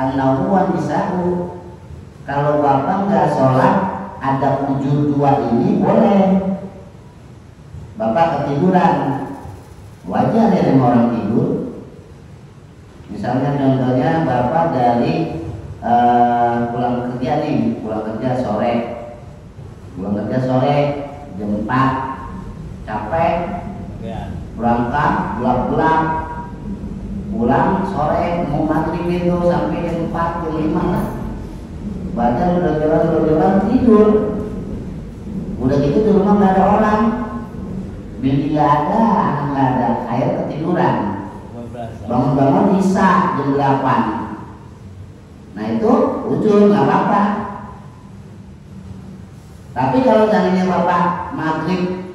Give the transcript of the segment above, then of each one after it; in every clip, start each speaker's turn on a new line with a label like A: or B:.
A: an-naumu nisa'u. Kalau bapak nggak sholat ada ujur dua ini boleh. Bapak ketiduran, wajar ya sama orang tidur. Misalnya contohnya bapak dari pulang kerja sore jam 4 capek berangkat gelap pulang sore mau maghrib itu sampai jam 4 jam 5 lah. Badan udah jalan tidur. Udah gitu di rumah nggak ada orang, bini nggak ada, anak nggak ada, akhir ketiduran. Bangun-bangun isya jam 8. Nah itu ujur nggak apa-apa. Tapi kalau seandainya bapak maghrib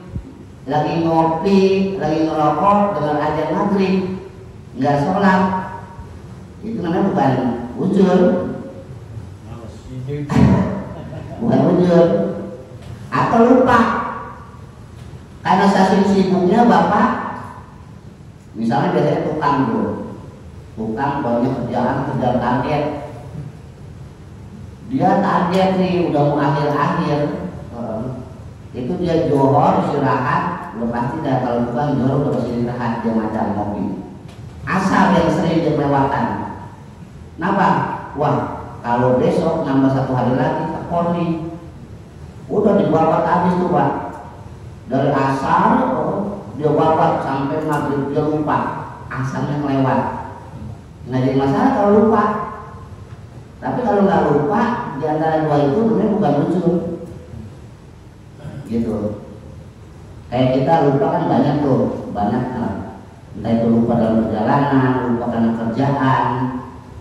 A: lagi ngopi, lagi ngerokok dengan azan maghrib nggak sholat, itu namanya bukan ujur. Bukan ujur. Atau lupa karena saking sibuknya bapak, misalnya biasanya tukang banyak kerjaan target, dia target nih udah mau akhir itu dia johor istirahat udah pasti dah. Kalau tukang johor udah pasti istirahat, dia macam ngopi asal yang sering dia melewatan. Kenapa? Wah, kalau besok nambah 1 hari lagi tekor nih, udah dibabat habis tuh pak. Dari asar dia babat sampai maghrib, dia lupa asarnya melewat. Nggak jadi masalah kalau lupa. Tapi kalau nggak lupa di antara dua itu namanya bukan ujur. Gitu. Kayak kita lupa kan banyak tuh, entah itu lupa dalam perjalanan, lupa karena kerjaan,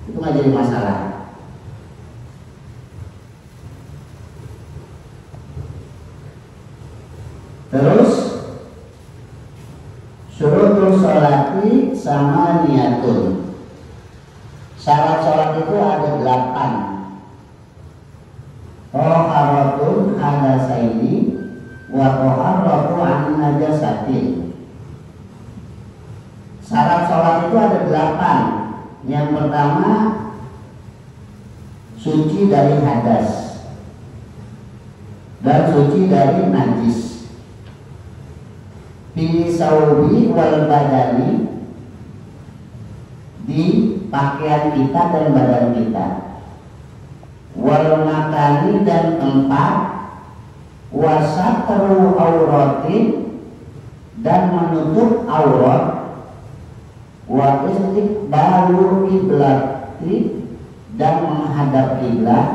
A: itu nggak jadi masalah. Terus syurutul sholati sama niatun. Syarat sholat itu ada 8. Toharatun hadasaini wa toharatu an najasatin. Syarat sholat itu ada 8. Yang pertama suci dari hadas dan suci dari najis. Fi saubi wal badani, di pakaian kita dan badan kita. Wal makani, dan tempat. Wasatru auratin, dan menutup aurat. Wa istiqbalu qiblati, dan menghadap kiblat.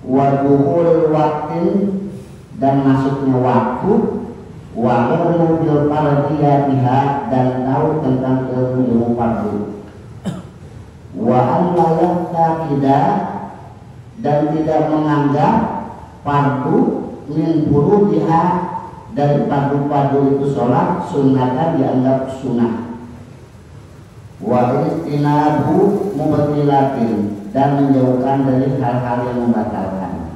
A: Wa dukhul waqtin, dan masuknya waktu. Wa ilmu bil fardiyatiha, dan tahu tentang ilmu fardu. Wa an la yaqtida, dan tidak menganggap fardu min furudiha, dari fardu-fardu itu sholat sunnatan dianggap sunnah. Wa istinabu mubtilatin, dan menjauhkan dari hal-hal yang membatalkan.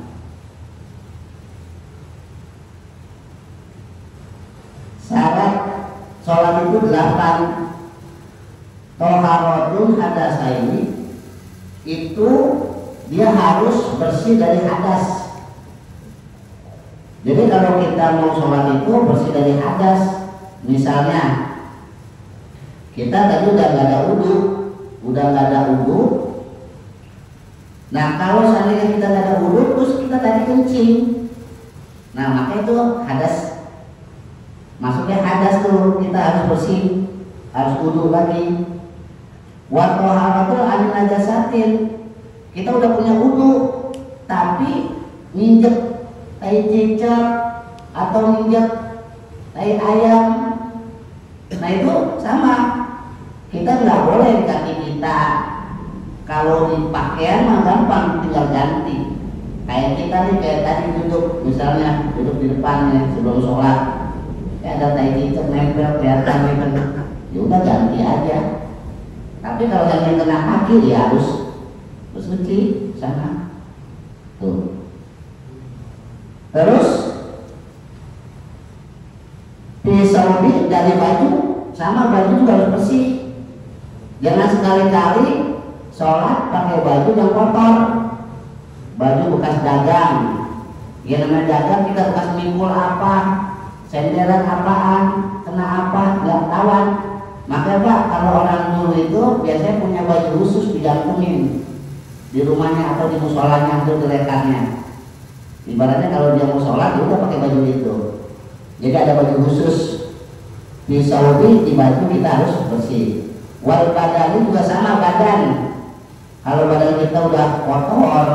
A: Syarat sholat itu 8. Toharatun hadasaini, itu dia harus bersih dari hadas. Jadi kalau kita mau sholat itu bersih dari hadas. Misalnya kita tadi udah nggak ada wudu, Nah kalau seandainya kita nggak ada wudu terus kita tadi kencing, nah maka itu hadas. Maksudnya hadas tuh kita harus bersih, harus wudu lagi. Wa taharatul an najasatin, kita udah punya wudu tapi nginjek tai cicak atau nginjek tai ayam, nah itu sama, kita nggak boleh di kaki kita. Kalau di pakaian mah gampang, tinggal ganti. Kayak kita nih, kayak tadi duduk, misalnya duduk di depannya sebelum sholat, ya ada tai cicak nempel kelihatan gitu, ya udah ganti aja. Tapi kalau yang kena kaki ya harus cuci sana. Tuh. Terus pisau dari baju, sama baju juga harus bersih. Jangan sekali-kali sholat pakai baju yang kotor, baju bekas dagang. Ya namanya dagang, kita bekas mikul apa, senderan apaan, kena apa, nggak tahuan. Makanya Pak, kalau orang dulu itu biasanya punya baju khusus digantungin di rumahnya atau di musolanya atau di lekarnya. Ibaratnya kalau dia mau sholat, dia udah pakai baju itu. Jadi ada baju khusus. Di Saudi di baju kita harus bersih. Wal badan juga sama badan. Kalau badan kita udah kotor,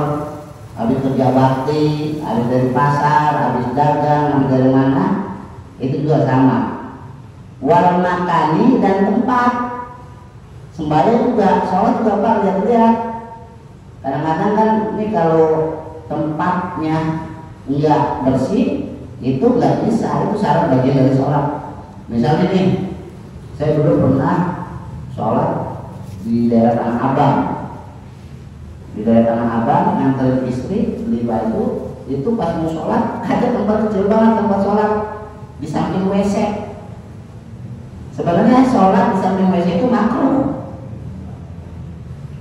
A: habis kerja bakti, habis dari pasar, habis dagang, habis dari mana, itu juga sama. Wal makani dan tempat. Sembahyang juga, sholat juga Pak, lihat-lihat. Kadang-kadang kan ini kalau tempatnya nggak bersih, itu nggak bisa, itu syarat bagian dari sholat. Misalnya nih, saya dulu pernah sholat di daerah Tanah Abang. Di daerah Tanah Abang nganterin istri beli baju, itu pas mau sholat ada tempat kecil banget tempat sholat di samping WC. Sebenarnya sholat di samping WC itu makruh.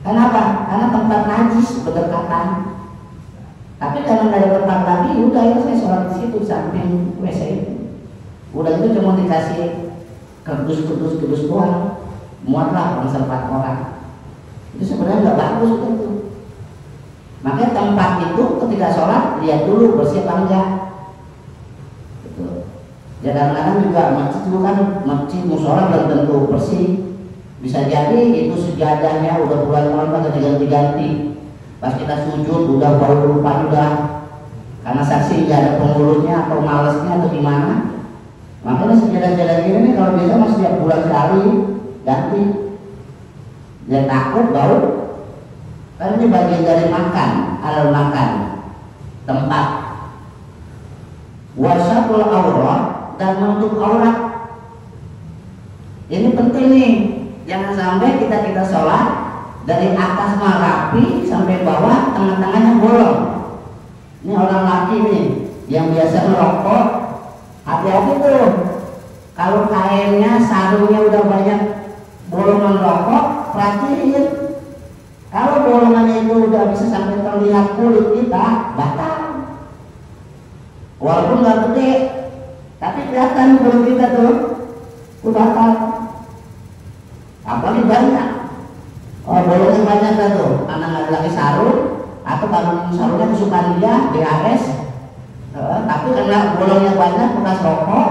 A: Kenapa? Karena tempat najis berdekatan. Tapi karena nggak ada tempat lagi, udah itu saya sholat di situ di samping WC itu. Udah itu cuma dikasih kerdus doang, muatlah orang 4 orang. Itu sebenarnya nggak bagus itu. Makanya tempat itu ketika sholat lihat dulu bersih apa enggak. Gitu. Ya kadang-kadang juga masjid itu kan masjid musola belum tentu bersih. Bisa jadi itu sejadahnya udah bulan-bulan atau diganti-ganti. Pas kita sujud udah bau lupa udah. Karena saksi nggak ada pengurusnya atau malesnya atau gimana. Makanya sejadah-jadah gini nih kalau biasa masih setiap bulan sekali ganti. Dia takut bau. Karena ini bagian dari makan, alal makan, tempat. Wasatul aurat dan menutup aurat. Ini penting nih, jangan sampai kita sholat dari atas rapi sampai bawah tengah-tengahnya bolong. Ini orang laki nih yang biasa merokok, hati-hati tuh. Kalau kainnya, sarungnya udah banyak bolongan rokok, perhatiin. Kalau bolongannya itu udah bisa sampai terlihat kulit kita, batal. Walaupun nggak gede, tapi kelihatan kulit kita tuh, batal. Apalagi banyak. Oh, bolongan banyak tuh, anak nggak lagi sarung, atau kalau sarungnya kesukaan dia, BAS. Tapi karena bolongnya banyak bekas rokok,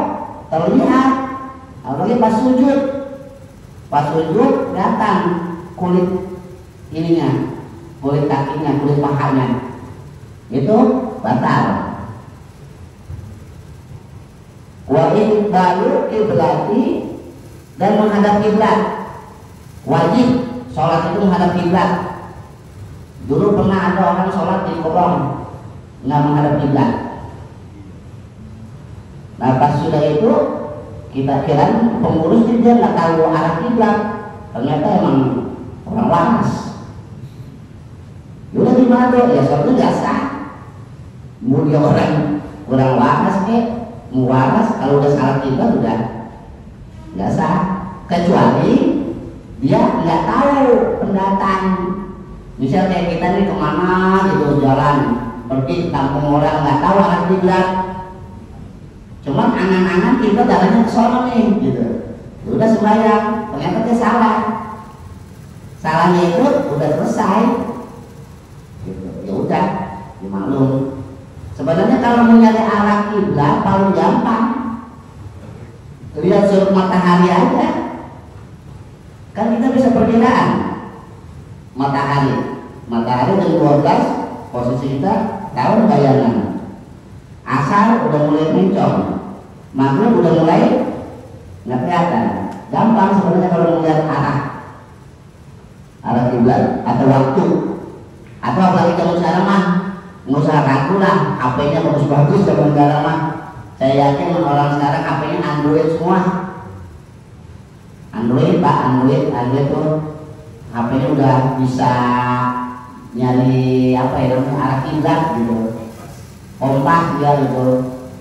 A: terlihat. Apalagi pas sujud kelihatan kulit ininya, kulit kakinya, kulit pahanya, itu batal. Wa iqbalu qiblati dan menghadap kiblat. Wajib sholat itu menghadap kiblat. Dulu pernah ada orang sholat di kolong nggak menghadap kiblat. Nah pas sudah itu kita kira pengurusnya dia nggak tahu arah kiblat, ternyata emang orang waras. Udah gimana dong? Ya sholatnya nggak sah. Mau dia orang waras mau waras kalau udah salah kiblat udah nggak sah. Kecuali dia nggak tahu pendatang. Misal kayak kita nih kemana gitu jalan pergi ke kampung orang nggak tahu arah kiblat. Cuman angan-angan kita jalannya ke sono nih gitu. Udah sembahyang, ternyata dia salah. Salahnya itu udah selesai. Gitu. Ya udah, dimaklum. Sebenarnya kalau mau nyari arah kiblat paling gampang. Lihat sudut matahari aja. Kan kita bisa perkiraan matahari jam 12 posisi kita tahu bayangan. Asar udah mulai mencong, maghrib udah mulai nggak kelihatan. Gampang sebenarnya kalau melihat arah kiblat atau waktu. Atau apalagi zaman sekarang mah nggak usah ragu lah, HP-nya bagus-bagus zaman sekarang mah. Saya yakin orang sekarang HP-nya Android semua. Android Pak, Android tuh HP-nya udah bisa nyari apa ya namanya arah kiblat gitu. Kompas ya gitu.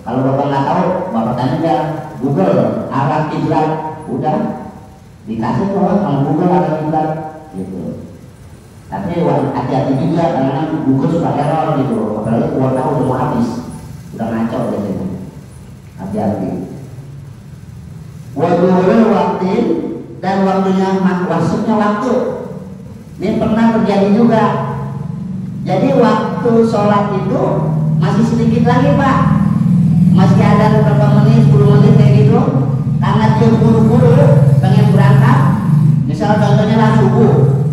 A: Kalau bapak nggak tahu, bapak tanya aja Google arah kiblat, udah dikasih tuh sama Google arah kiblat gitu. Tapi hati-hati juga karena Google suka error gitu, apalagi kuota udah mau habis, udah ngaco biasanya. Hati-hati. Wadurul waktu dan waktunya masuknya waktu. Ini pernah terjadi juga. Jadi waktu sholat itu masih sedikit lagi Pak, masih ada beberapa menit, 10 menit kayak gitu. Karena dia buru-buru pengen berangkat, misal contohnya lah subuh.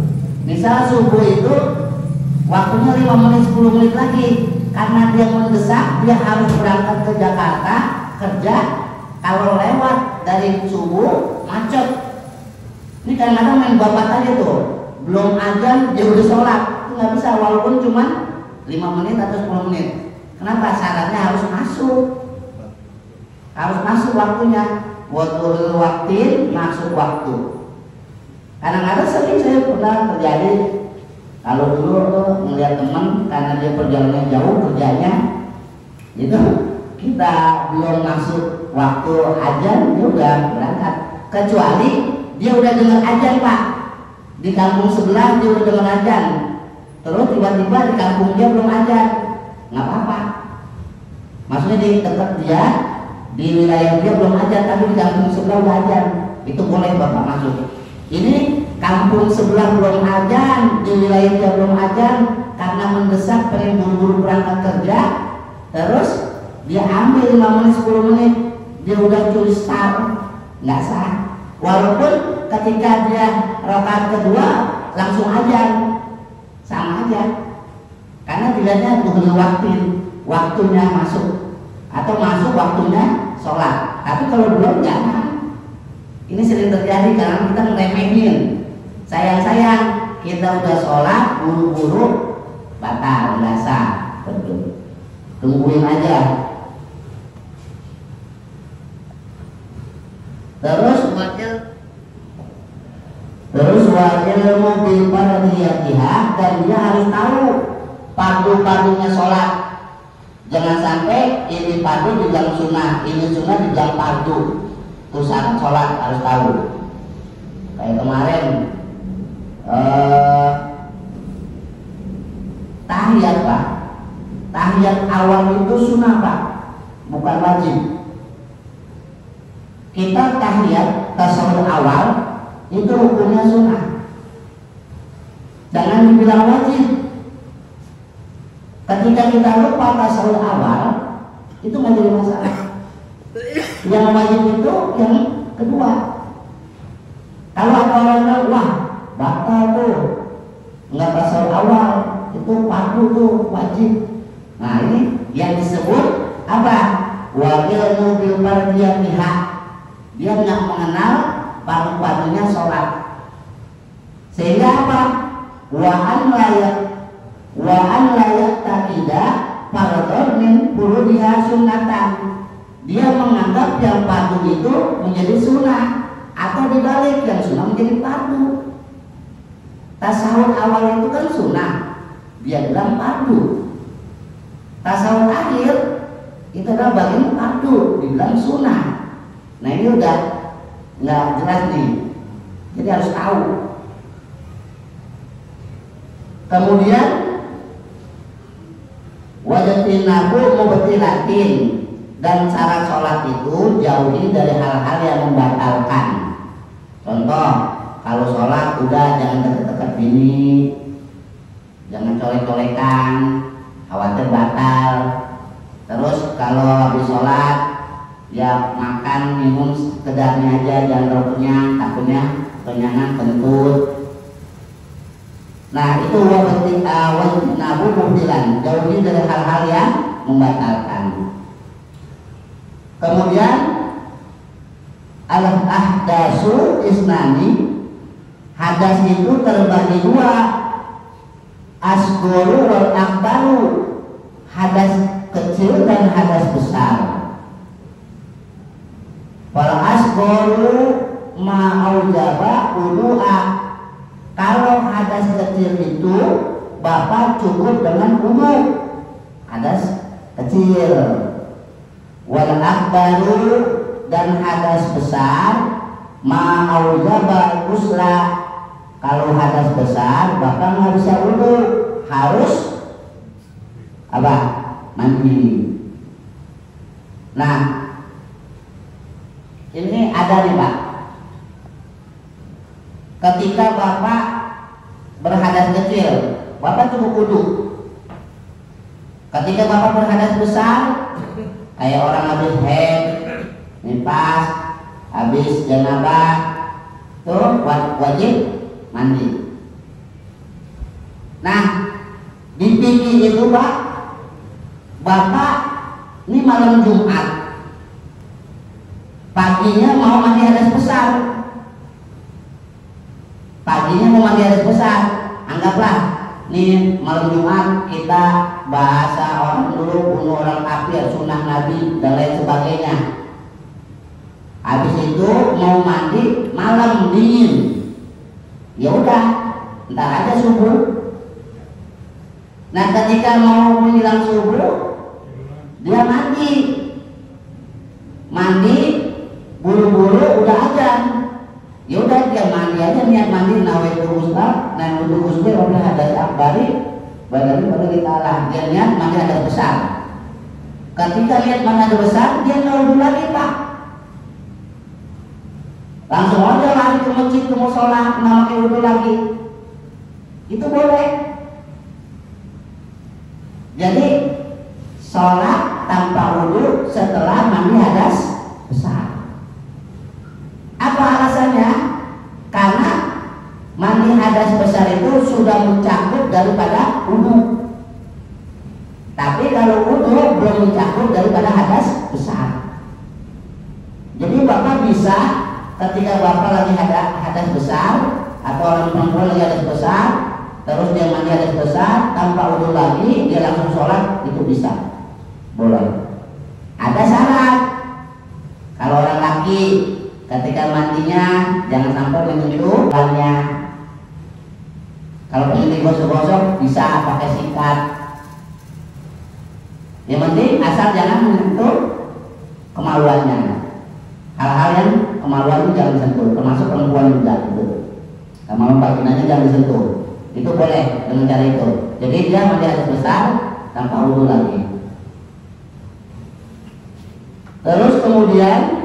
A: Misal subuh itu waktunya 5 menit 10 menit lagi, karena dia mendesak, dia harus berangkat ke Jakarta kerja. Kalau lewat dari subuh macet. Ini kadang-kadang main babat aja tuh, belum azan dia udah sholat, itu nggak bisa walaupun cuma 5 menit atau 10 menit. Kenapa? Syaratnya harus masuk waktunya. Waktu masuk waktu. Kadang-kadang sering saya pernah terjadi, kalau dulu tuh melihat teman karena dia perjalanannya jauh kerjanya, itu kita belum masuk waktu azan dia udah berangkat. Kecuali dia udah dengar azan Pak, di kampung sebelah dia udah dengar azan, terus tiba-tiba di kampung dia belum azan, nggak apa-apa. Maksudnya di dekat dia, di wilayah dia belum azan, tapi di kampung sebelah udah azan, itu boleh Bapak masuk. Ini kampung sebelah belum azan, di wilayah dia belum azan, karena mendesak pengen buru-buru berangkat kerja, terus dia ambil 5 menit 10 menit, dia udah curi start, nggak sah. Walaupun ketika dia rakaat kedua langsung azan, sama aja, karena dilihatnya bukan waktunya masuk atau masuk waktunya sholat. Tapi kalau belum jangan. Ini sering terjadi karena kita ngeremehin. Sayang-sayang kita udah sholat buru-buru batal, nggak sah. Betul. Tungguin aja. Terus wajil mobil paradiyatihah, dan dia harus tahu padu-padunya sholat. Jangan sampai ini padu dibilang sunnah, ini sunnah dibilang padu. Itu syarat sholat harus tahu. Kayak kemarin tahiyat Pak, tahiyat awal itu sunnah Pak, bukan wajib. Kita tahiyat tasawuf awal itu hukumnya sunnah, jangan dibilang wajib. Ketika kita lupa tasawuf awal itu nggak jadi masalah. Yang wajib itu yang kedua. Kalau ada orang bilang, wah batal tuh, nggak tasawuf awal, itu padu tuh wajib. Nah ini yang disebut apa? Wajil mobil pardiyatihah. Dia nggak mengenal padu-padunya sholat, sehingga apa? Wa an layak takidah fardhon min furudiha sunnatan. Dia menganggap yang padu itu menjadi sunnah, atau dibalik yang sunnah menjadi padu. Tasawuf awal itu kan sunnah, dia bilang padu. Tasawuf akhir itu adalah bagian padu, dibilang sunnah. Nah ini udah nggak jelas nih, jadi harus tahu. Kemudian wajatinahu mubtilatin, dan syarat sholat itu jauhi dari hal-hal yang membatalkan. Contoh, kalau sholat udah jangan deket-deket bini, jangan colek-colekan, khawatir batal. Terus kalau habis sholat ya makan minum sekedarnya aja, jangan terlalu kenyang, takutnya kenyangan kentut. Nah itu wajibnahu mubtilan, jauhi dari hal-hal yang membatalkan. Kemudian al-ahdasu isnani, hadas itu terbagi dua, asghoru wal akbaru, hadas kecil dan hadas besar. Wal asghoru ma'aujaba wudu'a, kalau hadas kecil itu Bapak cukup dengan wudu, hadas kecil. Wal akbaru, dan hadas besar ma'aujaba ghusla, kalau hadas besar bapak nggak bisa wudu, harus apa? Mandi. Nah, ini ada nih Pak. Ketika bapak berhadas kecil, bapak cukup wudu. Ketika bapak berhadas besar, kayak orang habis haid, nifas, habis janabah, tuh wajib mandi. Nah, di fikih itu Pak, bapak ini malam Jumat, paginya mau mandi hadas besar, anggaplah nih malam Jumat kita bahasa orang dulu bunuh orang kafir, sunnah Nabi dan lain sebagainya. Habis itu mau mandi malam dingin, ya udah ntar aja subuh. Nah ketika mau menjelang subuh dia mandi buru-buru udah azan, ya udah dia mandi aja, niat mandi nawaitu ghusla, nah wudu ghusli oleh hadas akbari baru ditalah, dia niat mandi hadas besar. Ketika niat mandi hadas besar dia nggak wudu lagi Pak, langsung aja lari ke masjid ke musola nggak pakai wudu lagi, itu boleh. Jadi sholat tanpa wudu setelah mandi hadas besar. Apa alasannya? Karena mandi hadas besar itu sudah mencakup daripada wudu. Tapi kalau wudu belum mencakup daripada hadas besar. Jadi bapak bisa ketika bapak lagi hadas besar atau orang perempuan lagi hadas besar, terus dia mandi hadas besar tanpa wudu lagi, dia langsung sholat, itu bisa, boleh. Ada syarat. Kalau orang laki ketika mandinya jangan sampai menyentuh bahannya. Kalau pengen digosok-gosok bisa pakai sikat. Yang penting asal jangan menyentuh kemaluannya. Hal-hal yang kemaluan itu jangan disentuh, termasuk perempuan juga itu. Kemaluan vaginanya jangan disentuh. Itu boleh dengan cara itu. Jadi dia mandi hadas besar tanpa wudu lagi. Terus kemudian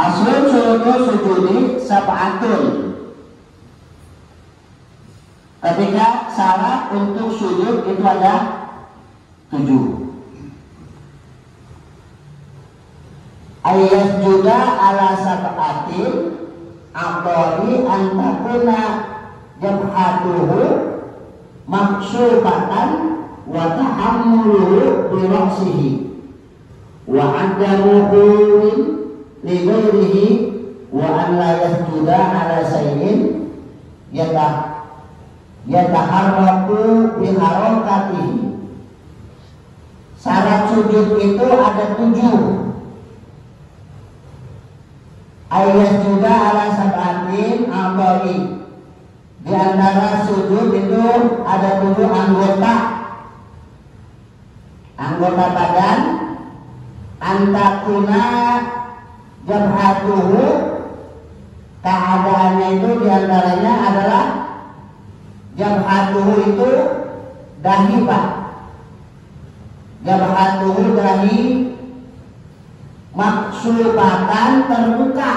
A: Paslon suruh sujudi sab'atun. Ketika syarat untuk sujud itu ada 7. Ayat juga ala sab'atin aqdari antakuna jabhatuhu maksubatan wa tahammuluhu bi ra'sihi wa adamuhu li ghairihi wa an la yasjuda ala shay'in yataharraku bi harakatihi. Syarat sujud itu ada 7. Ayat juga ala sab'atin a'dha'i. Di antara sujud itu ada 7 anggota badan. Antakuna jabhatuhu, keadaannya itu diantaranya adalah jabhatuhu itu dahi Pak. Jabhatuhu dahi maksubatan terbuka.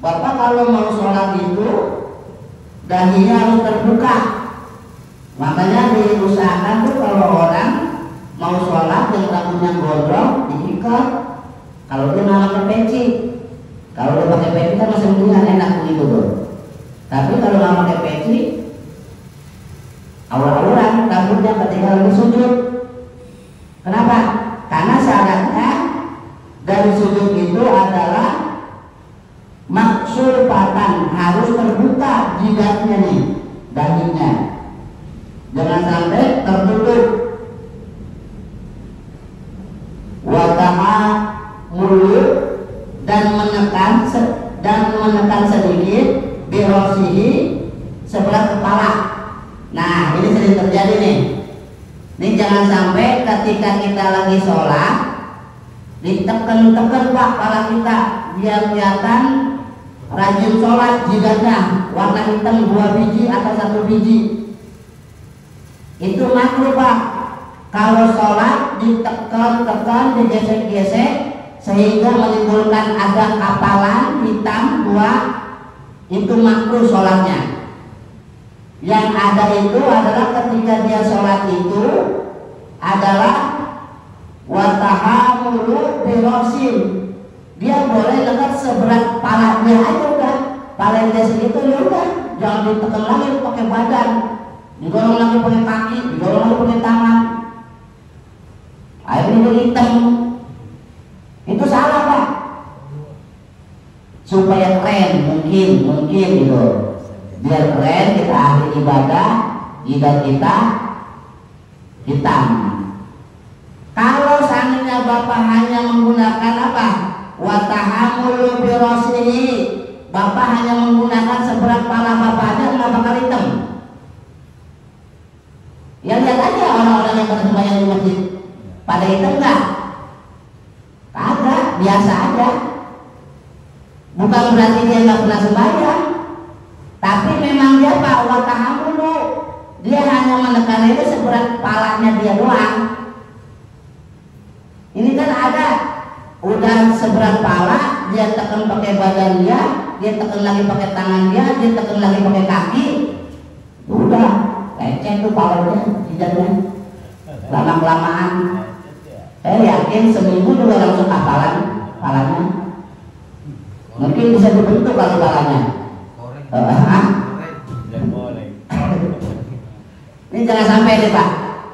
A: Bapak kalau mau sholat itu dahinya harus terbuka. Makanya diusahakan tuh kalau orang mau sholat yang rambutnya gondrong diikat. Kalau dia nggak pakai peci, kalau dia pakai peci kan masih mendingan enak begitu tuh. Tapi kalau nggak pakai peci, awal-awalan rambutnya ketika lagi sujud. Kenapa? Karena syaratnya dari sujud itu adalah maksubatan, harus terbuka jidatnya nih, dahinya. Jangan sampai tertutup. Wataha mulut birosihi, sebelah kepala. Nah ini sering terjadi nih. Ini jangan sampai ketika kita lagi sholat ditekan-tekan pak kepala kita biar kelihatan rajin sholat, jidatnya warna hitam 2 biji atau 1 biji. Itu makruh pak. Kalau sholat ditekan-tekan, digesek-gesek sehingga menimbulkan ada kapalan hitam 2, itu makruh sholatnya. Yang ada itu adalah ketika dia sholat itu adalah watahamulu birosin, dia boleh dekat seberat pala dia aja udah, pala dia segitu ya udah, jangan ditekan lagi pakai badan, didorong lagi pakai kaki, didorong lagi pakai tangan, akhirnya hitam. Itu salah pak. Supaya keren mungkin gitu, biar keren kita ahli ibadah, jidat kita hitam. Kalau seandainya bapak hanya menggunakan apa? Watahamulu birosihi, bapak hanya menggunakan seberat pala bapak aja nggak bakal hitam. Ya lihat aja orang-orang yang pada sembahyang di masjid, pada hitam nggak? Kagak, biasa aja. Bukan berarti dia nggak pernah sembahyang, tapi memang dia pak watahamulu, dia hanya menekan itu seberat palanya dia doang. Ini kan ada udah seberat pala, dia tekan pakai badan dia tekan lagi pakai tangan dia tekan lagi pakai kaki, udah lecet tuh palanya, jidatnya. Lama-kelamaan, saya yakin seminggu juga langsung hafalan palanya. Mungkin bisa dibentuk kali palanya. Ini jangan sampai nih pak.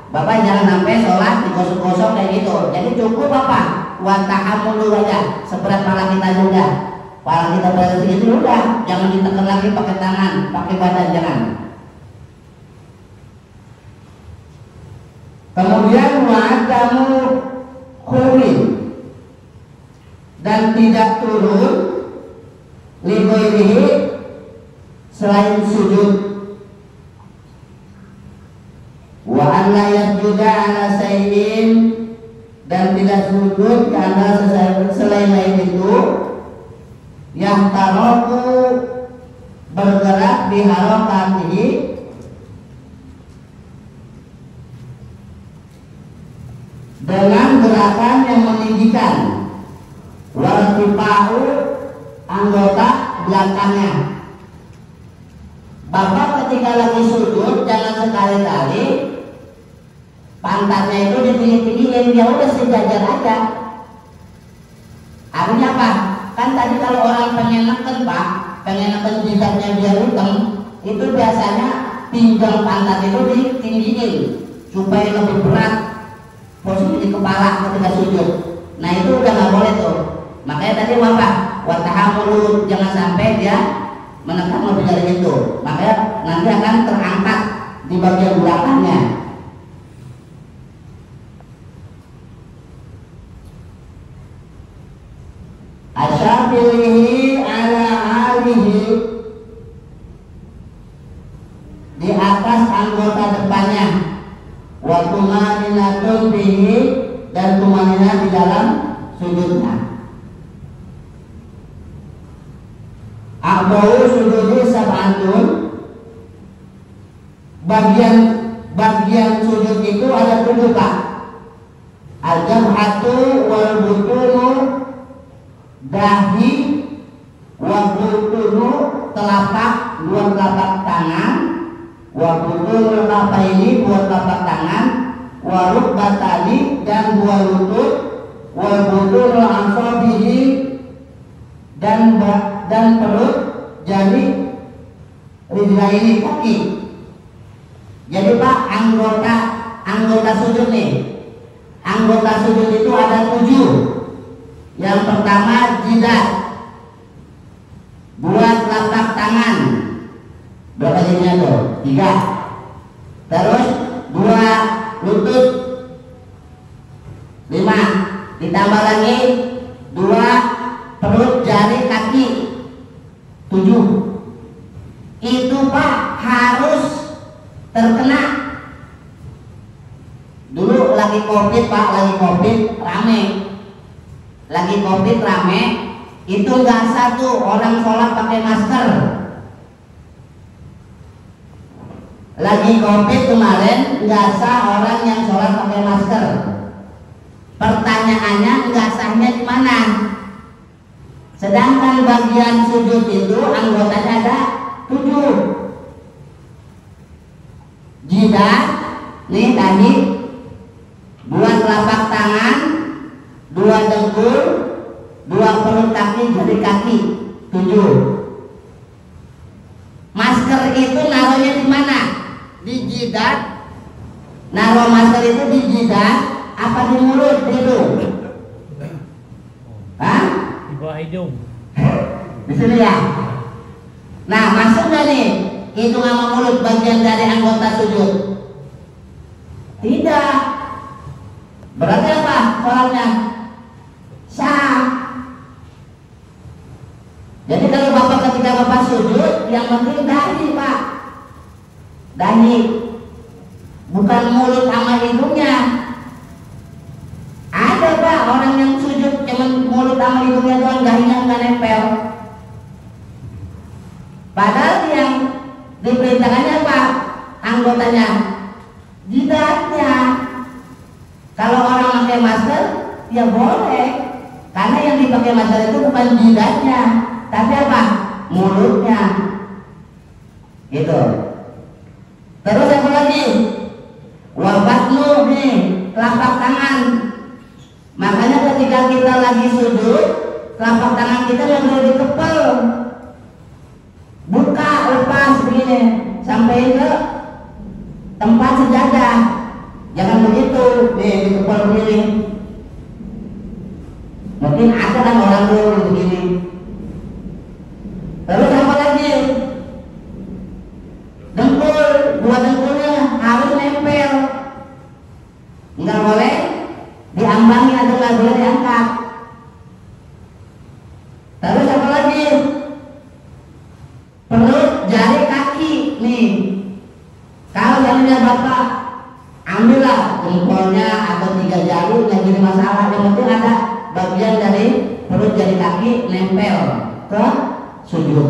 A: Bapak jangan sampai sholat digosok-gosok kayak gitu. Jadi cukup bapak watahamulu aja seberat pala kita juga. Pala kita berat segitu udah, jangan ditekan lagi pakai tangan, pakai badan, jangan. Kemudian wa'adamu khurin, dan tidak turun ligoirihi selain sujud. Wa an la yasjuda ala sayyin, dan tidak sujud karena selain lain itu yang taroku bergerak di harokatihi, dengan gerakan yang meninggikan, wartifa'u anggota belakangnya. Bapak ketika lagi sujud jangan sekali-kali pantatnya itu ditinggi-tinggiin, dia udah sejajar aja. Artinya apa? Kan tadi kalau orang pengen neken pak, pengen neken jidatnya biar hitam, itu biasanya pinggang pantat itu ditinggiin supaya lebih berat posisi di kepala ketika sujud. Nah itu udah nggak boleh tuh. Makanya tadi bapak watahamulu, jangan sampai dia menekan lebih dari itu. Makanya nanti akan terangkat di bagian belakangnya. Asyafilihi ala alihi, di atas anggota depannya. Wa tumaninatun bihi, dan tumanina di dalam sujudnya. A'bau sujudi sab'atun, bagian sujud itu ada 7 pak. Al-jabhatu wal butunu, dahi, wa butunu telapak, 2 telapak tangan, wa butunu lapaini, 2 telapak tangan, wa rukbatani, dan 2 lutut, wa butunu ansabihi, dan perut, jadi rijlaini, kaki. Jadi pak anggota sujud nih, anggota sujud itu ada 7. Yang pertama jidat, 2 telapak tangan, berapa jadinya tuh? 3. Terus 2 lutut, 5. Ditambah lagi 2 perut, jari, kaki, 7. itu Pak harus terkena. Dulu lagi COVID Pak, lagi COVID rame, itu nggak satu orang sholat pakai masker. Lagi COVID kemarin nggak sah orang yang sholat pakai masker. Pertanyaannya nggak sahnya di mana? Sedangkan bagian sujud itu anggotanya ada 7. Jidat, nih tadi, 2 telapak tangan, 2 dengkul, 2 perut kaki, jari kaki, 7. Masker itu naruhnya di mana? Di jidat. Naruh masker itu di jidat apa di mulut, di hidung? Hah?
B: Di bawah hidung.
A: Di sini ya. Nah, masuk nggak nih hidung sama mulut bagian dari anggota sujud? Tidak. Berarti apa soalnya? Sah. Jadi kalau Bapak ketika Bapak sujud, yang penting dahi Pak. Dahi. Bukan mulut sama hidungnya. Ada Pak orang yang sujud cuman mulut sama hidungnya doang, dahinya nggak nempel. Padahal yang diperintahkannya Pak anggotanya jidatnya. Kalau orang pakai masker ya boleh, karena yang dipakai masker itu bukan jidatnya, tapi apa? Mulutnya. Gitu. Terus apa lagi? Wabatnu nih, telapak tangan. Makanya ketika kita lagi sujud, telapak tangan kita nggak boleh dikepel. Buka, lepas begini sampai ke tempat sejadah. Jangan begitu, nih dikepel begini. Mungkin ada kan orang dulu begini. Terus apa lagi? Dengkul, 2 dengkulnya harus nempel. Enggak boleh diambangi atau nggak boleh diangkat. Terus apa lagi? Perut, jari kaki nih. Kalau jarinya Bapak ambillah jempolnya atau 3 jari, nggak jadi masalah. Yang penting ada bagian dari perut, jari kaki nempel ke sujud.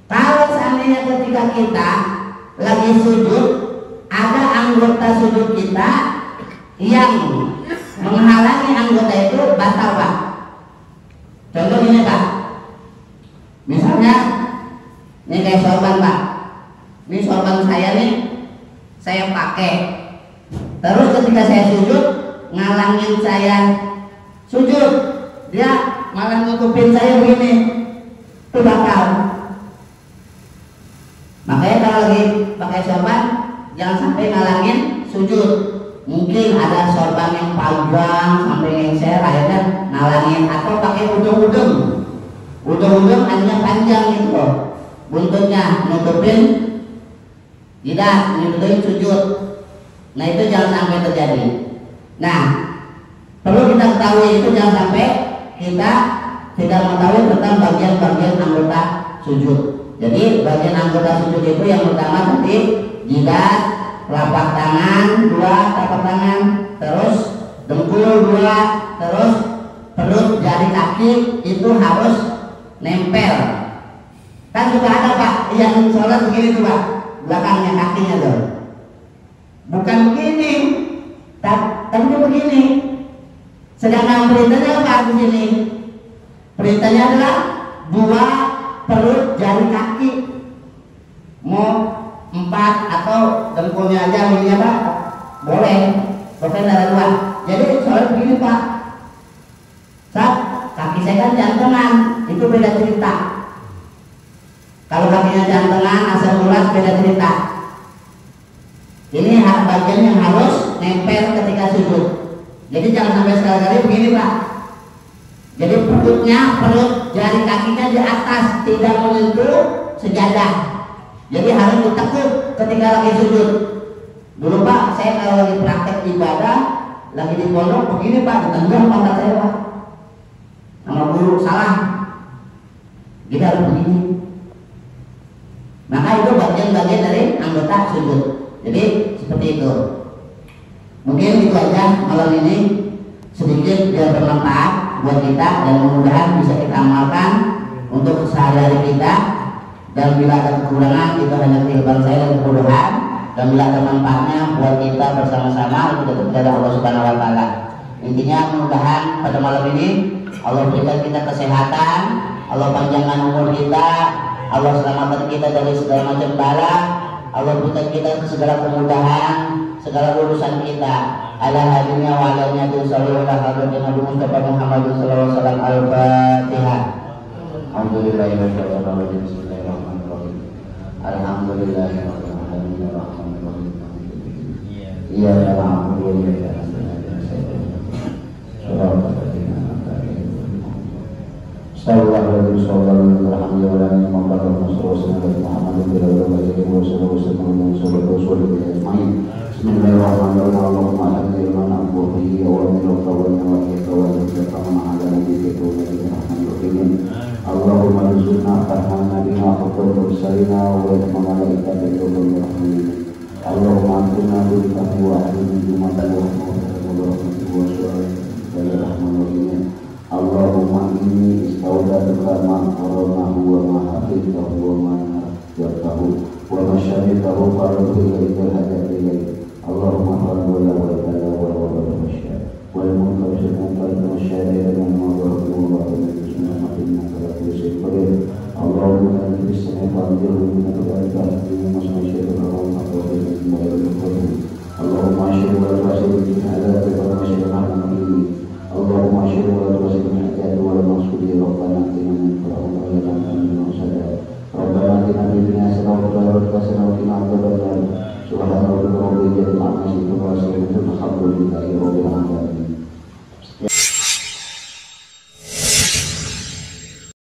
A: Kalau seandainya ketika kita lagi sujud ada anggota sujud kita yang menghalangi anggota itu, batal Pak. Contoh ini Pak, misalnya ini kayak sorban Pak, ini sorban saya nih, saya pakai, terus ketika saya sujud ngalangin saya sujud, dia malah nutupin saya begini, itu batal. Makanya kalau lagi pakai sorban jangan sampai ngalangin sujud. Mungkin ada sorban yang panjang sampai ngengser, akhirnya ngalangin, atau pakai udung-udung hanya panjang gitu loh, buntutnya nutupin tidak, nutupin sujud. Nah itu jangan sampai terjadi. Nah perlu kita ketahui itu, jangan sampai kita tidak mengetahui tentang bagian-bagian anggota sujud. Jadi bagian anggota sujud itu yang pertama tadi jidat, telapak tangan 2 telapak tangan, terus dengkul 2, terus perut, jari kaki itu harus nempel. Kan juga ada Pak yang sholat begini tuh Pak, belakangnya kakinya tuh bukan begini, tapi begini. Sedangkan perintahnya apa di sini? Perintahnya adalah 2 perut, jari kaki. Mau 4 atau dengkulnya aja begini Pak, boleh. Pokoknya ada 2. Jadi soalnya begini Pak, saat kaki saya kan jantengan, itu beda cerita. Kalau kakinya jantengan asal ulas beda cerita. Ini bagian yang harus nempel ketika sujud. Jadi jangan sampai sekali-kali begini Pak. Jadi perutnya, perut jari kakinya di atas, tidak menyentuh sejadah. Jadi harus ditekuk ketika lagi sujud. Dulu Pak, saya kalau lagi praktek ibadah, lagi di pondok begini Pak, ditendang pantat saya Pak. Nama guru salah. Kita harus begini. Maka itu bagian-bagian dari anggota sujud. Jadi seperti itu. Mungkin itu aja malam ini, sedikit biar bermanfaat buat kita dan mudah-mudahan bisa kita amalkan untuk sehari-hari kita. Dan bila ada kekurangan itu hanya kehidupan saya dan kebodohan, dan bila ada manfaatnya buat kita bersama-sama itu dari Allah Subhanahu Wa Taala. Intinya mudah-mudahan pada malam ini Allah berikan kita kesehatan, Allah panjangkan umur kita, Allah selamatkan kita dari segala macam bala, Allah berikan kita segala kemudahan, segala urusan kita. Ala hadinya wa ala niyati sallallahu alaihi wa Muhammad sallallahu alaihi wasallam. Al-Fatihah. Alhamdulillahirrahmanirrahim. Bismillahirrahmanirrahim. Alhamdulillahirabbil alamin arrahmanir rahim. Iya na'budu wa iyyaka nasta'in. Sallallahu alaihi wasallam alhamdulillahi wa barakatuh Muhammadin sallallahu alaihi wasallam. Bismillahirrahmanirrahim. Allahumma hadhihi man abuhi wa min al-qawmi wa yatawalla kama ala nabiyyika wa rahmatir Allahumma rizqna fahman bima faqad salina wa malaikata yawmul rahmin. Allahumma antunna bi taqwa wa jumatan wa rahmatullahi wa barakatuh wa rahmanullahi. Allahumma inni istawdatuka ma qaranahu wa ma hafidhahu wa ma yartahu wa ma syaritahu qaranahu ilaika hajat ilaika. Allahumma salli wa ala wa masyad wal muntasyir wa masyad wa mawaddah wa Allahumma inna fi as-samawati